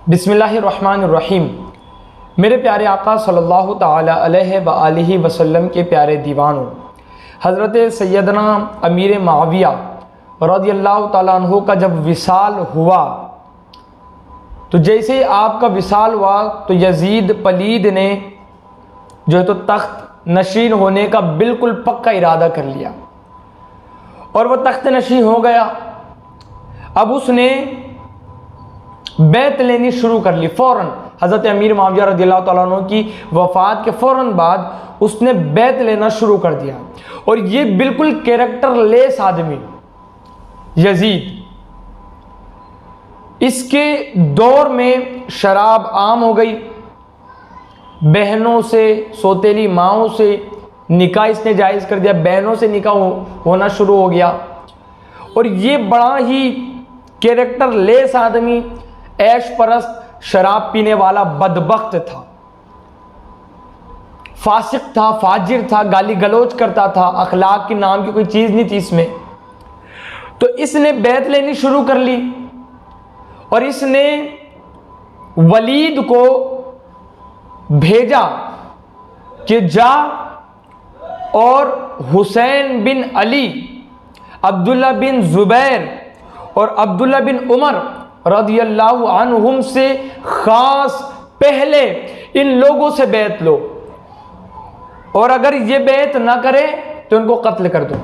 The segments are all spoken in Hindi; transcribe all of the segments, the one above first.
बिस्मिल्लाहिर्रहमानिर्रहीम। मेरे प्यारे आका सल्लल्लाहु ताला अलैहि वसल्लम के प्यारे दीवानों, हज़रत सैयदना अमीर मुआविया रज़ियल्लाहु ताला अन्हु का जब विसाल हुआ तो जैसे ही आपका विसाल हुआ तो यजीद पलीद ने जो है तो तख्त नशीन होने का बिल्कुल पक्का इरादा कर लिया और वह तख्त नशीन हो गया। अब उसने बैत लेनी शुरू कर ली फ़ौरन। हज़रत अमीर मुआविया रज़ियल्लाहु ताला अन्हु की वफ़ात के फ़ौरन बाद उसने बैत लेना शुरू कर दिया। और ये बिल्कुल कैरेक्टर लेस आदमी यजीद, इसके दौर में शराब आम हो गई, बहनों से, सौतेली माओं से निकाह इसने जायज़ कर दिया, बहनों से निकाह होना शुरू हो गया। और ये बड़ा ही कैरेक्टर लेस आदमी, ऐश परस्त, शराब पीने वाला बदबख्त था, फासिक था, फाजिर था, गाली गलौज करता था, अखलाक के नाम की कोई चीज़ नहीं थी इसमें। तो इसने बैत लेनी शुरू कर ली और इसने वलीद को भेजा कि जा और हुसैन बिन अली, अब्दुल्ला बिन ज़ुबैर और अब्दुल्ला बिन उमर रज़ियल्लाहु अन्हुम से ख़ास पहले इन लोगों से बैत लो और अगर ये बैत ना करे तो इनको कत्ल कर दो।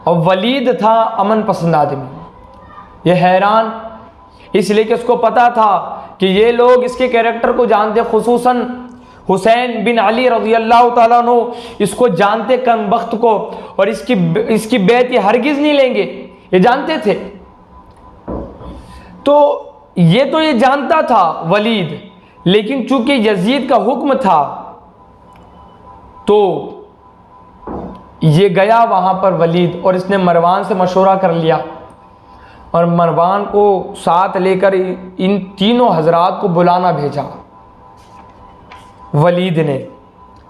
और वलीद था अमन पसंद आदमी, ये हैरान, इसलिए कि उसको पता था कि ये लोग इसके कैरेक्टर को जानते, खुसूसन हुसैन बिन अली रज़ियल्लाहु ताला अन्हु इसको जानते कम वक्त को, और इसकी बैत ये हरगिज़ नहीं लेंगे, ये जानते थे। तो ये जानता था वलीद, लेकिन चूंकि यजीद का हुक्म था तो ये गया वहाँ पर वलीद और इसने मरवान से मशवरा कर लिया और मरवान को साथ लेकर इन तीनों हजरात को बुलाना भेजा। वलीद ने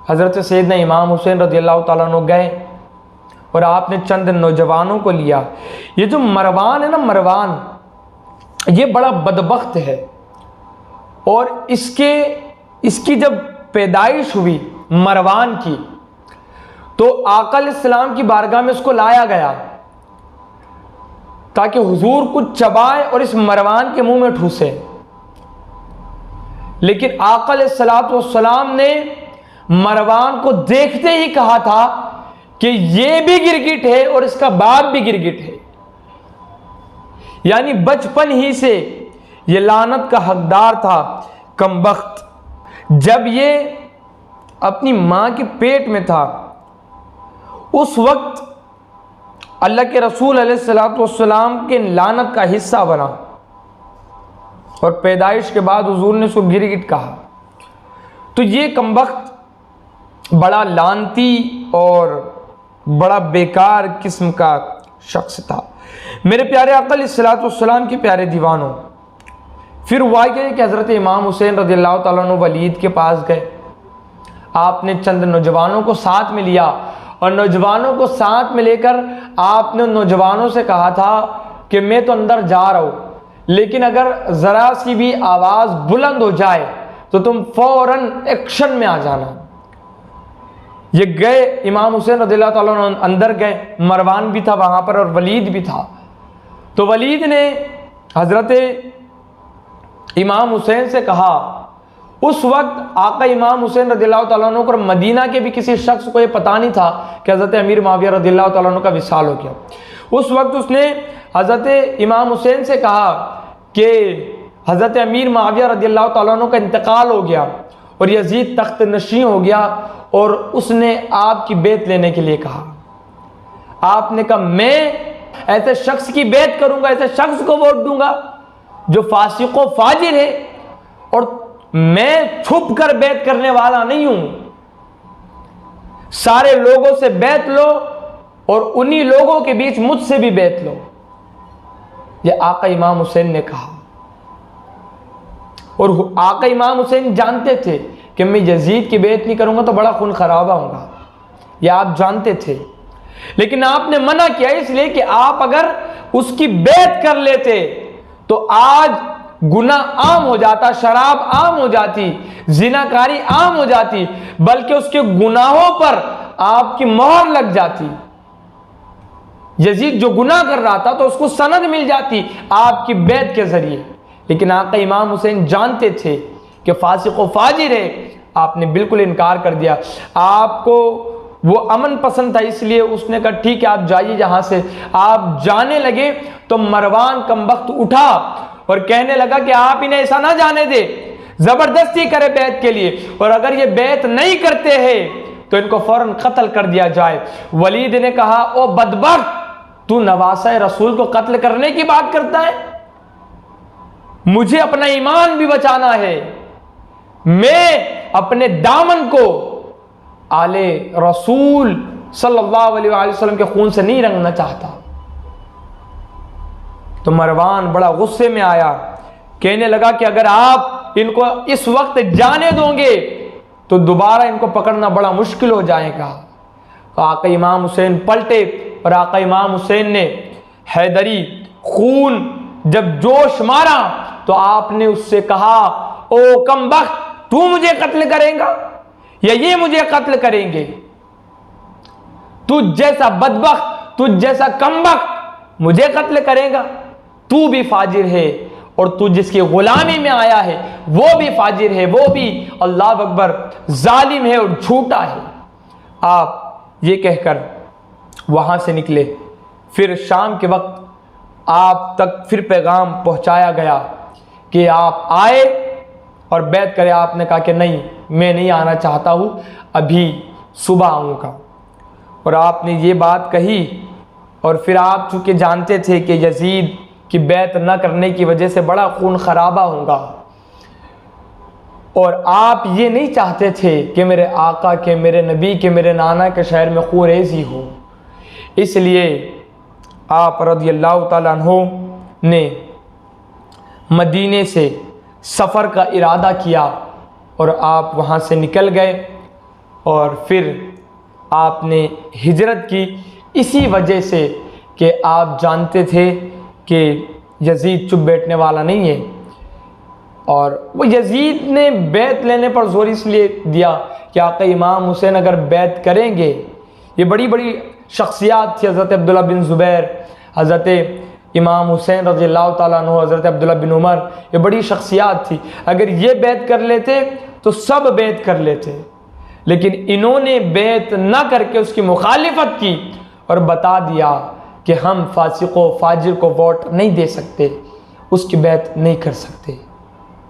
हज़रत सैयदना इमाम हुसैन रज़ियल्लाहु ताला अन्हु गए और आपने चंद नौजवानों को लिया। ये जो मरवान है ना, मरवान ये बड़ा बदबख्त है और इसकी जब पैदाइश हुई मरवान की तो आका अलैहिस्सलाम की बारगाह में उसको लाया गया ताकि हुजूर कुछ चबाए और इस मरवान के मुंह में ठूसे। लेकिन आका अलैहिस्सलाम ने मरवान को देखते ही कहा था कि ये भी गिरगिट है और इसका बाप भी गिरगिट है, यानी बचपन ही से ये लानत का हकदार था कमबख्त। जब ये अपनी मां के पेट में था उस वक्त अल्लाह के रसूल अलैहिस्सलाम के लानत का हिस्सा बना और पैदाइश के बाद हुजूर ने उसको गिरगिट कहा। तो ये कमबख्त बड़ा लानती और बड़ा बेकार किस्म का शख्स था। मेरे प्यारे आका अलैहिस्सलाम के प्यारे दीवानों, फिर हुआ कि हज़रत इमाम हुसैन रज़ियल्लाहु ताला अन्हु वलीद के पास गए। आपने चंद नौजवानों को साथ में लिया और नौजवानों को साथ में लेकर आपने नौजवानों से कहा था कि मैं तो अंदर जा रहा हूँ, लेकिन अगर ज़रा सी भी आवाज़ बुलंद हो जाए तो तुम फ़ौरन एक्शन में आ जाना। ये गए, इमाम हुसैन रज़ियल्लाहु ताला अन्हु अंदर गए, मरवान भी था वहाँ पर और वलीद भी था। तो वलीद ने हज़रत इमाम हुसैन से कहा, उस वक्त आका इमाम हुसैन रज़ियल्लाहु ताला अन्हु और मदीना के भी किसी शख्स को ये पता नहीं था कि हज़रत अमीर मुआविया रज़ियल्लाहु ताला अन्हु का विसाल हो गया। उस वक्त उसने हज़रत इमाम हुसैन से कहा कि हज़रत अमीर मुआविया रज़ियल्लाहु ताला अन्हु का इंतकाल हो गया और यजीद तख्त नशीं हो गया और उसने आपकी बैत लेने के लिए कहा। आपने कहा मैं ऐसे शख्स की बैत करूंगा, ऐसे शख्स को वोट दूंगा जो फासिक व फाजिर है, और मैं छुप कर बैत करने वाला नहीं हूं। सारे लोगों से बैत लो और उन्हीं लोगों के बीच मुझसे भी बैत लो, ये आका इमाम हुसैन ने कहा। और आका इमाम हुसैन जानते थे कि मैं यजीद की बैत नहीं करूंगा तो बड़ा खून खराबा होगा, यह आप जानते थे, लेकिन आपने मना किया इसलिए कि आप अगर उसकी बैत कर लेते तो आज गुनाह आम हो जाता, शराब आम हो जाती, जिनाकारी आम हो जाती, बल्कि उसके गुनाहों पर आपकी मोहर लग जाती। यजीद जो गुनाह कर रहा था तो उसको सनद मिल जाती आपकी बैत के जरिए। लेकिन आका इमाम हुसैन जानते थे कि फासिक व फाजिर है, आपने बिल्कुल इनकार कर दिया। आपको वो अमन पसंद था, इसलिए उसने कहा ठीक है आप जाइए यहाँ से। आप जाने लगे तो मरवान कमबख्त उठा और कहने लगा कि आप इन्हें ऐसा ना जाने दे, जबरदस्ती करे बैत के लिए, और अगर ये बैत नहीं करते हैं तो इनको फौरन कत्ल कर दिया जाए। वलीद ने कहा ओ बदबख्त, तू नवासा रसूल को कत्ल करने की बात करता है? मुझे अपना ईमान भी बचाना है, मैं अपने दामन को आले रसूल सल्लल्लाहु अलैहि वसल्लम के खून से नहीं रंगना चाहता। तो मरवान बड़ा गुस्से में आया, कहने लगा कि अगर आप इनको इस वक्त जाने दोगे तो दोबारा इनको पकड़ना बड़ा मुश्किल हो जाएगा। तो आका इमाम हुसैन पलटे और आका इमाम हुसैन ने हैदरी खून जब जोश मारा तो आपने उससे कहा ओ कमबख्त, तू मुझे कत्ल करेगा या ये मुझे कत्ल करेंगे? तुझ जैसा बदबख्त, तुझ जैसा कमबख्त मुझे कत्ल करेगा? तू भी फाजिर है और तू जिसकी गुलामी में आया है वो भी फाजिर है, वो भी अल्लाह अकबर जालिम है और झूठा है। आप ये कहकर वहां से निकले। फिर शाम के वक्त आप तक फिर पैगाम पहुंचाया गया कि आप आए और बैत करें। आपने कहा कि नहीं, मैं नहीं आना चाहता हूं, अभी सुबह आऊँगा। और आपने ये बात कही और फिर आप चूँकि जानते थे कि यजीद की बैत न करने की वजह से बड़ा खून खराबा होगा और आप ये नहीं चाहते थे कि मेरे आका के, मेरे नबी के, मेरे नाना के शहर में खूरेज़ी हो, इसलिए आप रज़ियल्लाहु ताला अन्हु ने मदीने से सफ़र का इरादा किया और आप वहाँ से निकल गए और फिर आपने हिजरत की इसी वजह से कि आप जानते थे कि यजीद चुप बैठने वाला नहीं है। और वो यजीद ने बैत लेने पर जोर इसलिए दिया कि आका इमाम हुसैन अगर बैत करेंगे, ये बड़ी बड़ी शख्सियात थी, हज़रत अब्दुल्ला बिन ज़ुबैर, हज़रत इमाम हुसैन रज़ियल्लाहु ताला अन्हु, हज़रत अब्दुल्ला बिन उमर, ये बड़ी शख्सियात थी। अगर ये बैत कर लेते तो सब बैत कर लेते, लेकिन इन्होंने बैत ना करके उसकी मुखालिफत की और बता दिया कि हम फासिको फाजिर को वोट नहीं दे सकते, उसकी बैत नहीं कर सकते।